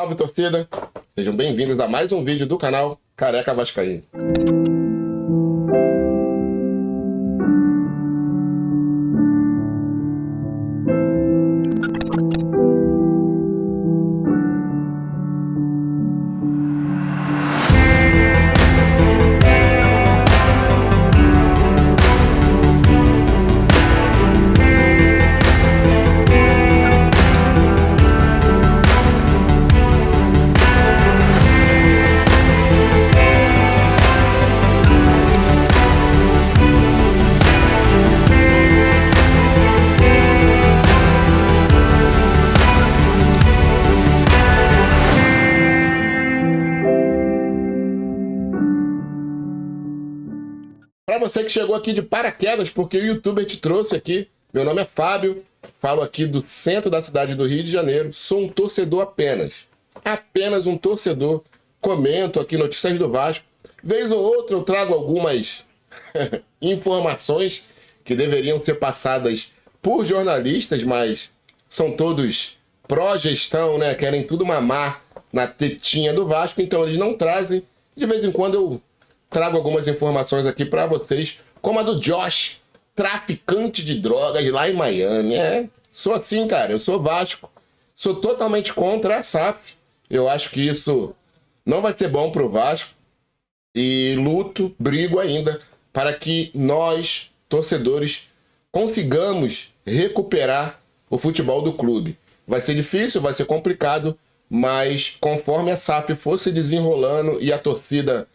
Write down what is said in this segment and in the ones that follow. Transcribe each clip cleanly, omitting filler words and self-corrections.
Salve, torcida! Sejam bem-vindos a mais um vídeo do canal Careca Vascaíno. Para você que chegou aqui de paraquedas, porque o youtuber te trouxe aqui, meu nome é Fábio, falo aqui do centro da cidade do Rio de Janeiro, sou um torcedor apenas um torcedor, comento aqui notícias do Vasco, vez ou outra eu trago algumas informações que deveriam ser passadas por jornalistas, mas são todos pró-gestão, né? Querem tudo mamar na tetinha do Vasco, então eles não trazem. De vez em quando eu trago algumas informações aqui para vocês, como a do Josh, traficante de drogas lá em Miami. Sou assim, cara, eu sou Vasco, sou totalmente contra a SAF. Eu acho que isso não vai ser bom pro Vasco e brigo ainda para que nós, torcedores, consigamos recuperar o futebol do clube. Vai ser difícil, vai ser complicado, mas conforme a SAF for se desenrolando e a torcida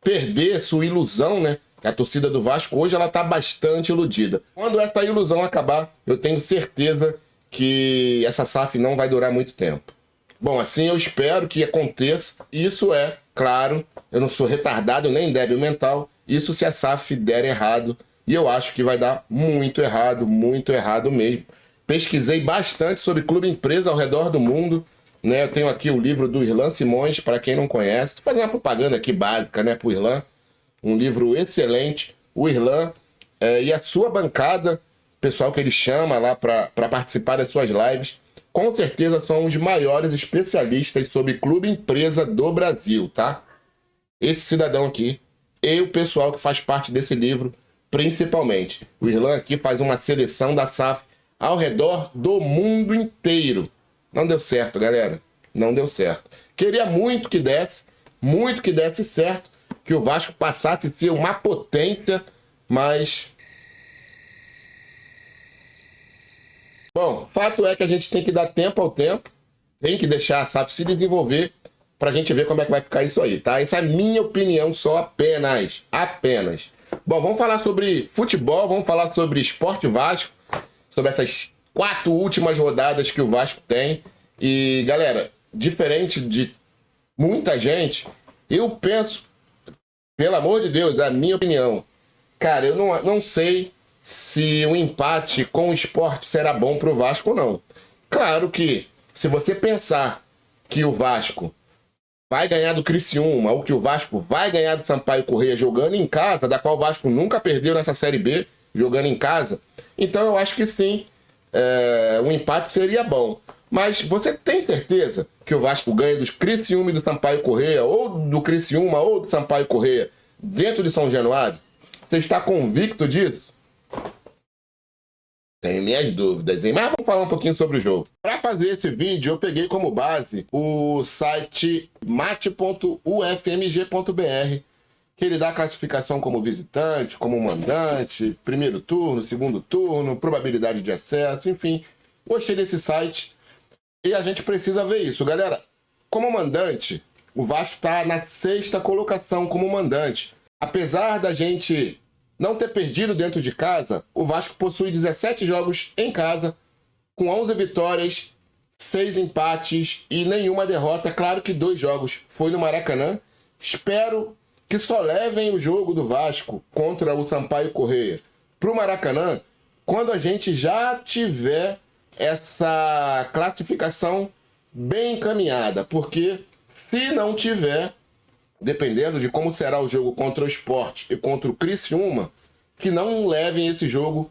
perder sua ilusão, né? A torcida do Vasco hoje ela tá bastante iludida. Quando essa ilusão acabar, eu tenho certeza que essa SAF não vai durar muito tempo. Bom, assim eu espero que aconteça. Isso é, claro, eu não sou retardado nem débil mental. Isso se a SAF der errado. E eu acho que vai dar muito errado mesmo. Pesquisei bastante sobre clube empresa ao redor do mundo. Né, eu tenho aqui o livro do Irlan Simões, para quem não conhece. Estou fazendo uma propaganda aqui básica, né, para o Irlan. Um livro excelente. O Irlan e a sua bancada, pessoal que ele chama lá para participar das suas lives, com certeza são os maiores especialistas sobre clube empresa do Brasil, tá? Esse cidadão aqui e o pessoal que faz parte desse livro, principalmente. O Irlan aqui faz uma seleção da SAF ao redor do mundo inteiro. Não deu certo, galera. Não deu certo. Queria muito que desse certo, que o Vasco passasse a ser uma potência, mas... Bom, fato é que a gente tem que dar tempo ao tempo, tem que deixar a SAF se desenvolver pra gente ver como é que vai ficar isso aí, tá? Essa é a minha opinião só apenas. Bom, vamos falar sobre futebol, vamos falar sobre Sport Vasco, sobre essas 4 últimas rodadas que o Vasco tem. E, galera, diferente de muita gente, eu penso, pelo amor de Deus, é a minha opinião. Cara, eu não sei se o empate com o Sport será bom pro Vasco ou não. Claro que, se você pensar que o Vasco vai ganhar do Criciúma, ou que o Vasco vai ganhar do Sampaio Corrêa jogando em casa, da qual o Vasco nunca perdeu nessa Série B, jogando em casa, então eu acho que sim, um empate seria bom. Mas você tem certeza que o Vasco ganha dos Criciúma e do Sampaio Corrêa, ou do Criciúma ou do Sampaio Corrêa, dentro de São Januário? Você está convicto disso? Tenho minhas dúvidas, hein? Mas vamos falar um pouquinho sobre o jogo. Para fazer esse vídeo, eu peguei como base o site mate.ufmg.br, que ele dá a classificação como visitante, como mandante, primeiro turno, segundo turno, probabilidade de acesso, enfim. Gostei desse site e a gente precisa ver isso. Galera, como mandante, o Vasco está na 6ª colocação como mandante. Apesar da gente não ter perdido dentro de casa, o Vasco possui 17 jogos em casa, com 11 vitórias, 6 empates e nenhuma derrota. Claro que 2 jogos foi no Maracanã. Espero que só levem o jogo do Vasco contra o Sampaio Corrêa para o Maracanã quando a gente já tiver essa classificação bem encaminhada, porque se não tiver, dependendo de como será o jogo contra o Sport e contra o Criciúma, que não levem esse jogo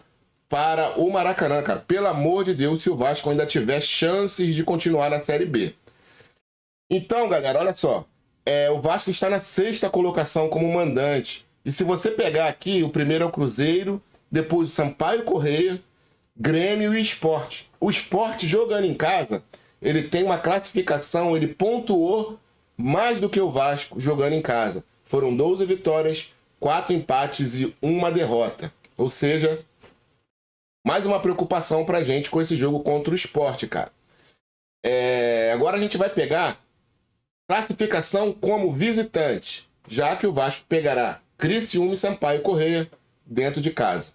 para o Maracanã, cara. Pelo amor de Deus, se o Vasco ainda tiver chances de continuar na Série B. Então, galera, olha só. O Vasco está na 6ª colocação como mandante. E se você pegar aqui, o primeiro é o Cruzeiro, depois o Sampaio Corrêa, Grêmio e Sport. O Sport, jogando em casa, ele tem uma classificação, ele pontuou mais do que o Vasco jogando em casa. Foram 12 vitórias, 4 empates e 1 derrota. Ou seja, mais uma preocupação pra gente com esse jogo contra o Sport, cara. Agora a gente vai pegar classificação como visitante, já que o Vasco pegará Criciúma e Sampaio Corrêa dentro de casa.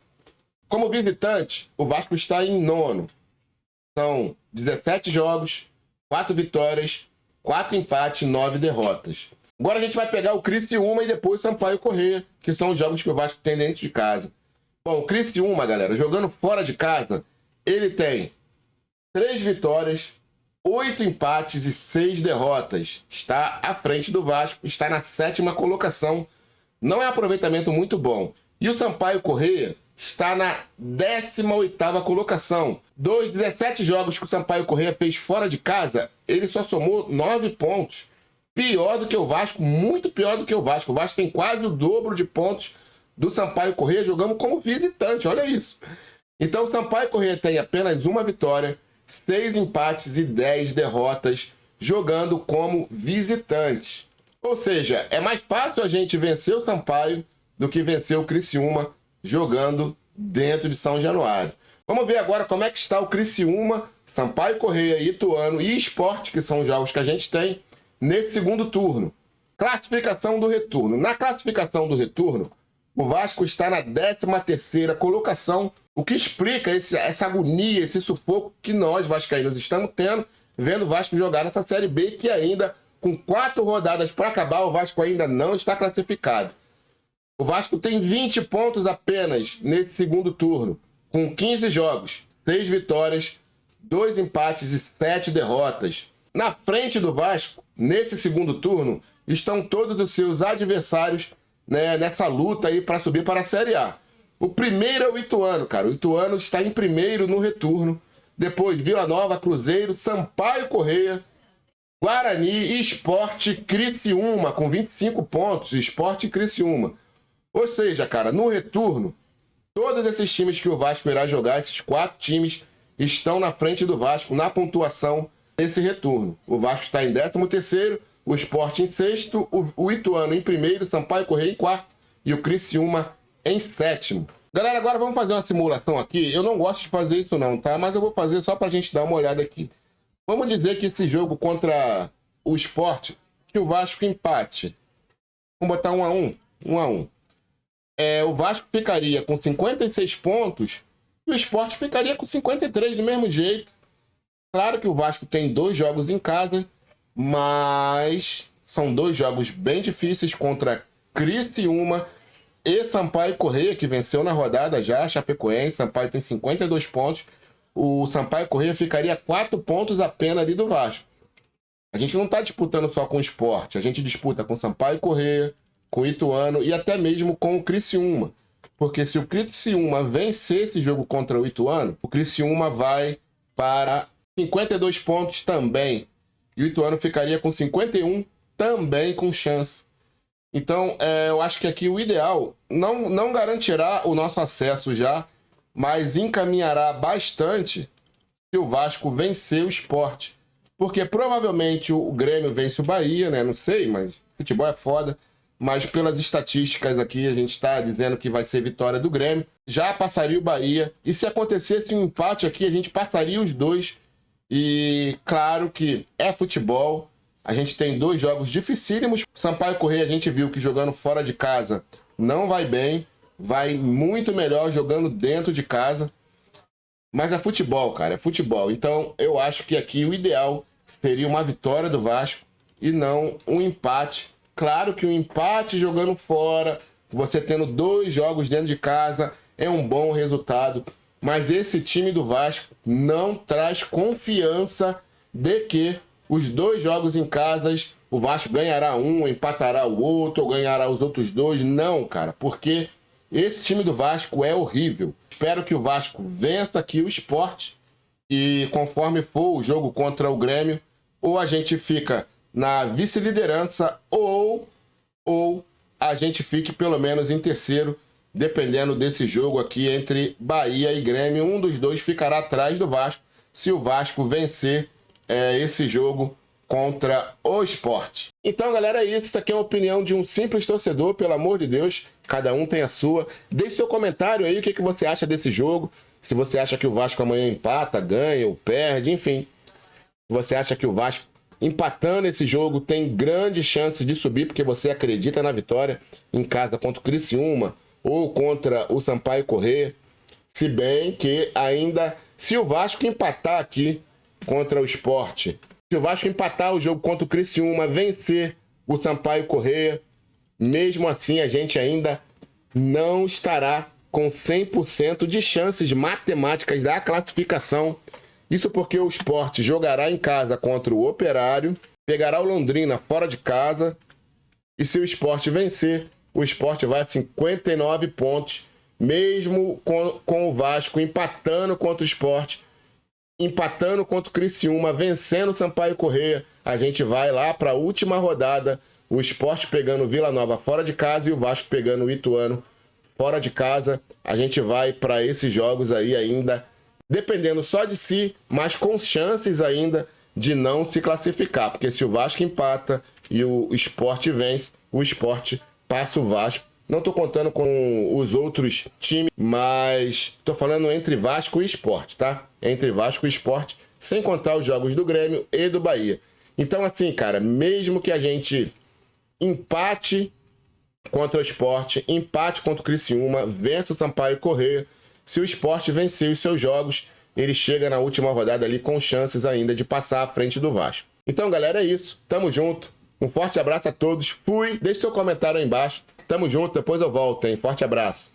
Como visitante, o Vasco está em 9º. São 17 jogos, 4 vitórias, 4 empates e 9 derrotas. Agora a gente vai pegar o Criciúma e depois o Sampaio Corrêa, que são os jogos que o Vasco tem dentro de casa. Bom, o Criciúma, galera, jogando fora de casa, ele tem 3 vitórias, 8 empates e 6 derrotas. Está à frente do Vasco, está na 7ª colocação. Não é um aproveitamento muito bom. E o Sampaio Corrêa está na 18ª colocação. Dos 17 jogos que o Sampaio Corrêa fez fora de casa, ele só somou 9 pontos. Pior do que o Vasco, muito pior do que o Vasco. O Vasco tem quase o dobro de pontos do Sampaio Corrêa jogando como visitante, olha isso. Então o Sampaio Corrêa tem apenas 1 vitória, 6 empates e 10 derrotas jogando como visitante. Ou seja, é mais fácil a gente vencer o Sampaio do que vencer o Criciúma jogando dentro de São Januário. Vamos ver agora como é que está o Criciúma, Sampaio Corrêa, Ituano e Sport, que são os jogos que a gente tem nesse segundo turno. Classificação do retorno. Na classificação do retorno, o Vasco está na 13ª colocação, o que explica essa agonia, esse sufoco que nós vascaínos estamos tendo, vendo o Vasco jogar nessa Série B, que ainda, com 4 rodadas para acabar, o Vasco ainda não está classificado. O Vasco tem 20 pontos apenas nesse segundo turno, com 15 jogos, 6 vitórias, 2 empates e 7 derrotas. Na frente do Vasco, nesse segundo turno, estão todos os seus adversários, né, nessa luta aí para subir para a Série A. O primeiro é o Ituano, cara. O Ituano está em primeiro no retorno. Depois, Vila Nova, Cruzeiro, Sampaio Corrêa, Guarani e Sport Criciúma, com 25 pontos. Sport Criciúma. Ou seja, cara, no retorno, todos esses times que o Vasco irá jogar, esses 4 times, estão na frente do Vasco na pontuação desse retorno. O Vasco está em 13º, o Sport em 6º, o Ituano em 1º, Sampaio Corrêa em 4º e o Criciúma em 7º. Galera, agora vamos fazer uma simulação aqui. Eu não gosto de fazer isso não, tá? Mas eu vou fazer só pra gente dar uma olhada aqui. Vamos dizer que esse jogo contra o Sport, que o Vasco empate. Vamos botar 1-1. 1-1. O Vasco ficaria com 56 pontos e o Sport ficaria com 53 do mesmo jeito. Claro que o Vasco tem 2 jogos em casa, mas são 2 jogos bem difíceis contra Criciúma e Sampaio Corrêa, que venceu na rodada já, Chapecoense. Sampaio tem 52 pontos. O Sampaio Corrêa ficaria 4 pontos apenas ali do Vasco. A gente não está disputando só com o Sport, a gente disputa com Sampaio Corrêa, com o Ituano e até mesmo com o Criciúma. Porque se o Criciúma vencer esse jogo contra o Ituano, o Criciúma vai para 52 pontos também. E o Ituano ficaria com 51 também com chance. Então, eu acho que aqui o ideal não garantirá o nosso acesso já, mas encaminhará bastante se o Vasco vencer o Sport. Porque provavelmente o Grêmio vence o Bahia, né? Não sei, mas futebol é foda. Mas pelas estatísticas aqui, a gente está dizendo que vai ser vitória do Grêmio. Já passaria o Bahia. E se acontecesse um empate aqui, a gente passaria os 2. E claro que é futebol. A gente tem 2 jogos dificílimos. Sampaio Corrêa, a gente viu que jogando fora de casa não vai bem. Vai muito melhor jogando dentro de casa. Mas é futebol, cara. É futebol. Então eu acho que aqui o ideal seria uma vitória do Vasco e não um empate. Claro que um empate jogando fora, você tendo 2 jogos dentro de casa, é um bom resultado. Mas esse time do Vasco não traz confiança de que os 2 jogos em casa, o Vasco ganhará um, empatará o outro, ou ganhará os outros 2. Não, cara, porque esse time do Vasco é horrível. Espero que o Vasco vença aqui o Sport e conforme for o jogo contra o Grêmio, ou a gente fica na vice-liderança ou a gente fique pelo menos em terceiro, dependendo desse jogo aqui entre Bahia e Grêmio. Um dos dois ficará atrás do Vasco se o Vasco vencer esse jogo contra o Sport. Então, galera, é isso. Isso aqui é a opinião de um simples torcedor, pelo amor de Deus. Cada um tem a sua. Deixe seu comentário aí, o que você acha desse jogo. Se você acha que o Vasco amanhã empata, ganha ou perde, enfim. Se você acha que o Vasco, empatando esse jogo, tem grandes chances de subir, porque você acredita na vitória em casa contra o Criciúma ou contra o Sampaio Corrêa. Se bem que ainda, se o Vasco empatar aqui contra o Sport, se o Vasco empatar o jogo contra o Criciúma, vencer o Sampaio Corrêa, mesmo assim a gente ainda não estará com 100% de chances matemáticas da classificação. Isso porque o Sport jogará em casa contra o Operário, pegará o Londrina fora de casa, e se o Sport vencer, o Sport vai a 59 pontos, mesmo com o Vasco empatando contra o Sport, empatando contra o Criciúma, vencendo o Sampaio Corrêa, a gente vai lá para a última rodada, o Sport pegando o Vila Nova fora de casa e o Vasco pegando o Ituano fora de casa. A gente vai para esses jogos aí ainda, dependendo só de si, mas com chances ainda de não se classificar, porque se o Vasco empata e o Sport vence, o Sport passa o Vasco. Não estou contando com os outros times, mas estou falando entre Vasco e Sport, tá? Entre Vasco e Sport, sem contar os jogos do Grêmio e do Bahia. Então, assim, cara, mesmo que a gente empate contra o Sport, empate contra o Criciúma, vence o Sampaio Corrêa, se o Sport vencer os seus jogos, ele chega na última rodada ali com chances ainda de passar à frente do Vasco. Então, galera, é isso. Tamo junto. Um forte abraço a todos. Fui. Deixe seu comentário aí embaixo. Tamo junto. Depois eu volto, hein? Forte abraço.